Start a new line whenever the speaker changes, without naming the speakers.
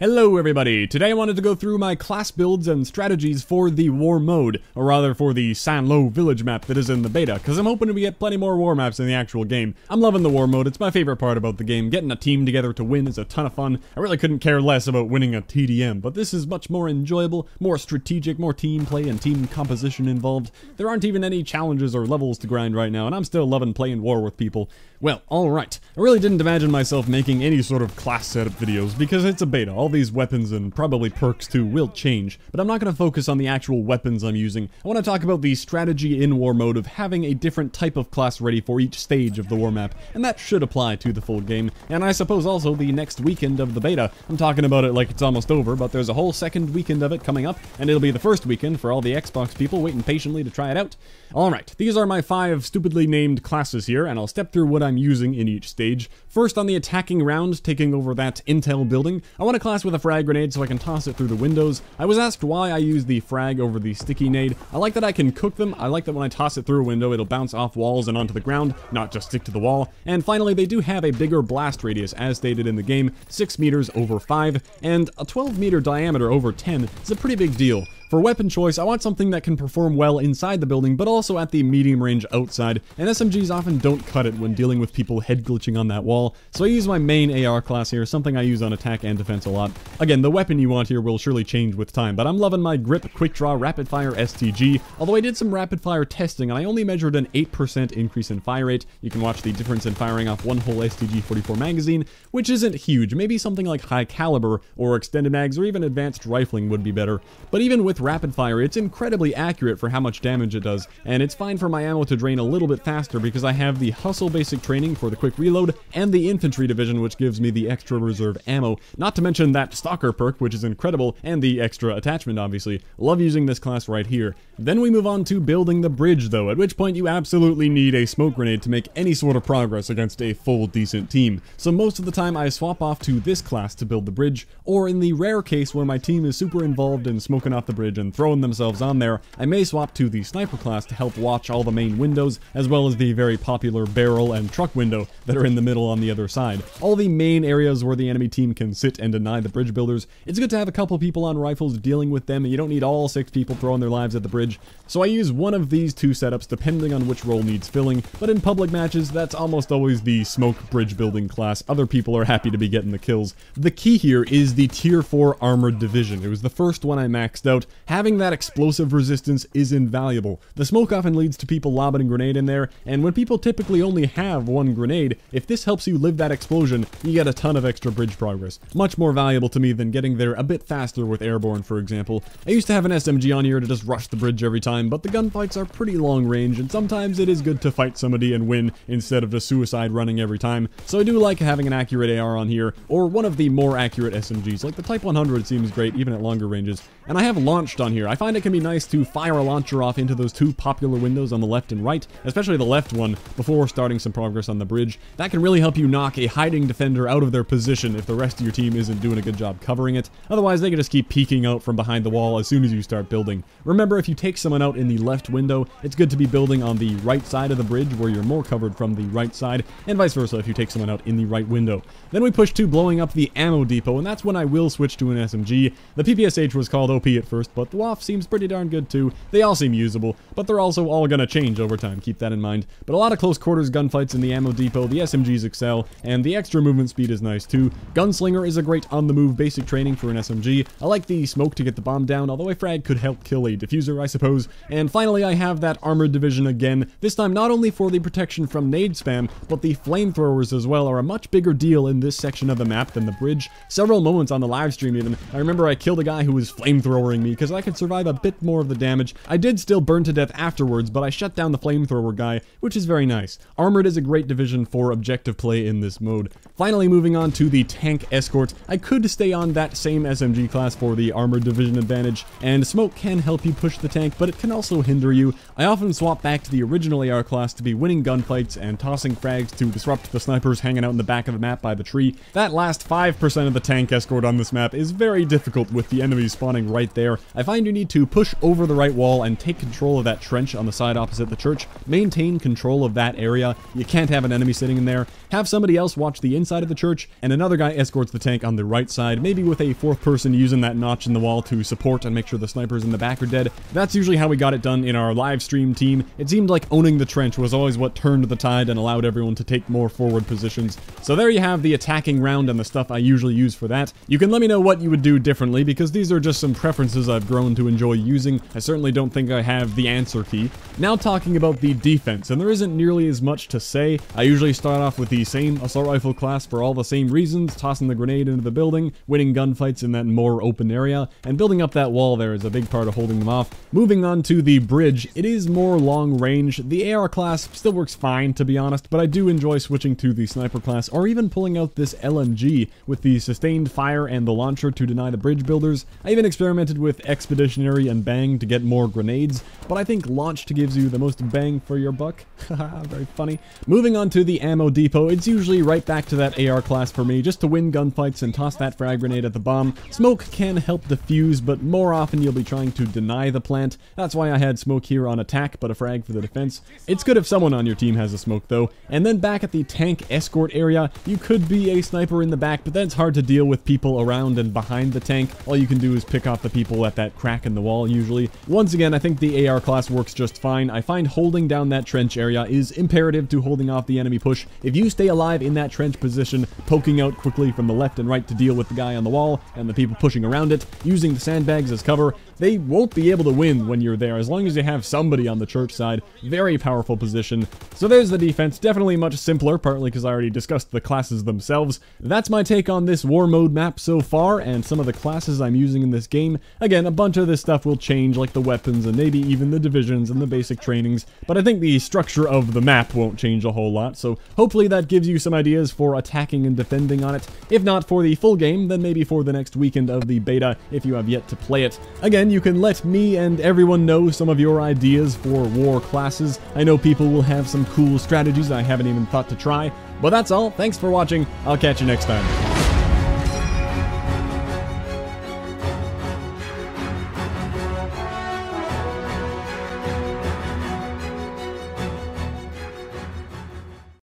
Hello everybody! Today I wanted to go through my class builds and strategies for the war mode, or rather for the Sanlo village map that is in the beta, because I'm hoping to get plenty more war maps in the actual game. I'm loving the war mode, it's my favorite part about the game. Getting a team together to win is a ton of fun. I really couldn't care less about winning a TDM, but this is much more enjoyable, more strategic, more team play and team composition involved. There aren't even any challenges or levels to grind right now, and I'm still loving playing war with people. Well, alright. I really didn't imagine myself making any sort of class setup videos, because it's a beta. All these weapons and probably perks too will change, but I'm not going to focus on the actual weapons I'm using. I want to talk about the strategy in war mode of having a different type of class ready for each stage of the war map, and that should apply to the full game, and I suppose also the next weekend of the beta. I'm talking about it like it's almost over, but there's a whole second weekend of it coming up, and it'll be the first weekend for all the Xbox people waiting patiently to try it out. Alright, these are my 5 stupidly named classes here, and I'll step through what I'm using in each stage. First, on the attacking round, taking over that intel building, I want a class with a frag grenade so I can toss it through the windows. I was asked why I use the frag over the sticky nade. I like that I can cook them. I like that when I toss it through a window, it'll bounce off walls and onto the ground, not just stick to the wall. And finally, they do have a bigger blast radius, as stated in the game, 6 meters over 5, and a 12 meter diameter over 10 is a pretty big deal. For weapon choice, I want something that can perform well inside the building, but also at the medium range outside, and SMGs often don't cut it when dealing with people head glitching on that wall, so I use my main AR class here, something I use on attack and defense a lot. Again, the weapon you want here will surely change with time, but I'm loving my grip quick draw rapid fire STG, although I did some rapid fire testing and I only measured an 8% increase in fire rate. You can watch the difference in firing off one whole STG 44 magazine, which isn't huge. Maybe something like high caliber or extended mags or even advanced rifling would be better, but even with rapid fire, it's incredibly accurate for how much damage it does, and it's fine for my ammo to drain a little bit faster because I have the hustle basic training for the quick reload and the infantry division, which gives me the extra reserve ammo, not to mention that stalker perk, which is incredible, and the extra attachment obviously. Love using this class right here. Then we move on to building the bridge though, at which point you absolutely need a smoke grenade to make any sort of progress against a full decent team. So most of the time I swap off to this class to build the bridge, or in the rare case where my team is super involved in smoking off the bridge and throwing themselves on there, I may swap to the sniper class to help watch all the main windows, as well as the very popular barrel and truck window that are in the middle on the other side. All the main areas where the enemy team can sit and deny the bridge builders. It's good to have a couple people on rifles dealing with them, and you don't need all 6 people throwing their lives at the bridge. So I use one of these 2 setups depending on which role needs filling, but in public matches that's almost always the smoke bridge building class. Other people are happy to be getting the kills. The key here is the tier 4 armored division. It was the first one I maxed out. Having that explosive resistance is invaluable. The smoke often leads to people lobbing a grenade in there, and when people typically only have 1 grenade, if this helps you live that explosion, you get a ton of extra bridge progress. Much more valuable to me than getting there a bit faster with airborne, for example. I used to have an SMG on here to just rush the bridge every time, but the gunfights are pretty long range, and sometimes it is good to fight somebody and win instead of just suicide running every time. So I do like having an accurate AR on here, or one of the more accurate SMGs, like the Type 100 seems great even at longer ranges. And I have launched on here. I find it can be nice to fire a launcher off into those 2 popular windows on the left and right, especially the left one, before starting some progress on the bridge. That can really help you knock a hiding defender out of their position if the rest of your team isn't doing a good job covering it. Otherwise, they can just keep peeking out from behind the wall as soon as you start building. Remember, if you take someone out in the left window, it's good to be building on the right side of the bridge where you're more covered from the right side, and vice versa if you take someone out in the right window. Then we push to blowing up the ammo depot, and that's when I will switch to an SMG. The PPSH was called OP at first, but the WAF seems pretty darn good too. They all seem usable, but they're also all gonna change over time, keep that in mind. But a lot of close quarters gunfights in the ammo depot, the SMGs excel, and the extra movement speed is nice too. Gunslinger is a great on-the-move basic training for an SMG. I like the smoke to get the bomb down, although a frag could help kill a diffuser, I suppose. And finally, I have that armored division again, this time not only for the protection from nade spam, but the flamethrowers as well are a much bigger deal in this section of the map than the bridge. Several moments on the live stream even, I remember I killed a guy who was flamethrowering me because I could survive a bit more of the damage. I did still burn to death afterwards, but I shut down the flamethrower guy, which is very nice. Armored is a great division for objective play in this mode. Finally, moving on to the tank escort, I could stay on that same SMG class for the armored division advantage, and smoke can help you push the tank, but it can also hinder you. I often swap back to the original AR class to be winning gunfights and tossing frags to disrupt the snipers hanging out in the back of the map by the tree. That last 5% of the tank escort on this map is very difficult with the enemies spawning right there. I find you need to push over the right wall and take control of that trench on the side opposite the church. Maintain control of that area. You can't have an enemy sitting in there. have somebody else watch the inside of the church, and another guy escorts the tank on the right side, maybe with a fourth person using that notch in the wall to support and make sure the snipers in the back are dead. That's usually how we got it done in our live stream team. It seemed like owning the trench was always what turned the tide and allowed everyone to take more forward positions. So there you have the attacking round and the stuff I usually use for that. You can let me know what you would do differently, because these are just some preferences I've grown to enjoy using. I certainly don't think I have the answer key. Now talking about the defense, and there isn't nearly as much to say. I usually start off with the same assault rifle class for all the same reasons, tossing the grenade into the building, winning gunfights in that more open area, and building up that wall there is a big part of holding them off. Moving on to the bridge, it is more long range. The AR class still works fine, to be honest, but I do enjoy switching to the sniper class, or even pulling out this LMG with the sustained fire and the launcher to deny the bridge builders. I even experimented with expeditionary and bang to get more grenades, but I think launched gives you the most bang for your buck. Haha, very funny. Moving on to the ammo depot, it's usually right back to that AR class for me, just to win gunfights and toss that frag grenade at the bomb. Smoke can help defuse, but more often you'll be trying to deny the plant. That's why I had smoke here on attack, but a frag for the defense. It's good if someone on your team has a smoke though. And then back at the tank escort area, you could be a sniper in the back, but then it's hard to deal with people around and behind the tank. All you can do is pick off the people at that crack in the wall usually. Once again, I think the AR class works just fine. I find holding down that trench area is imperative to holding off the enemy push. If you stay alive in that trench position, poking out quickly from the left and right to deal with the guy on the wall and the people pushing around it, using the sandbags as cover, they won't be able to win when you're there, as long as you have somebody on the church side. Very powerful position. So there's the defense, definitely much simpler, partly because I already discussed the classes themselves. That's my take on this war mode map so far, and some of the classes I'm using in this game. Again, a bunch of this stuff will change, like the weapons and maybe even the divisions and the basic trainings, but I think the structure of the map won't change a whole lot, so hopefully that gives you some ideas for attacking and defending on it. If not for the full game, then maybe for the next weekend of the beta, if you have yet to play it. Again, you can let me and everyone know some of your ideas for war classes. I know people will have some cool strategies I haven't even thought to try. But that's all. Thanks for watching. I'll catch you next time.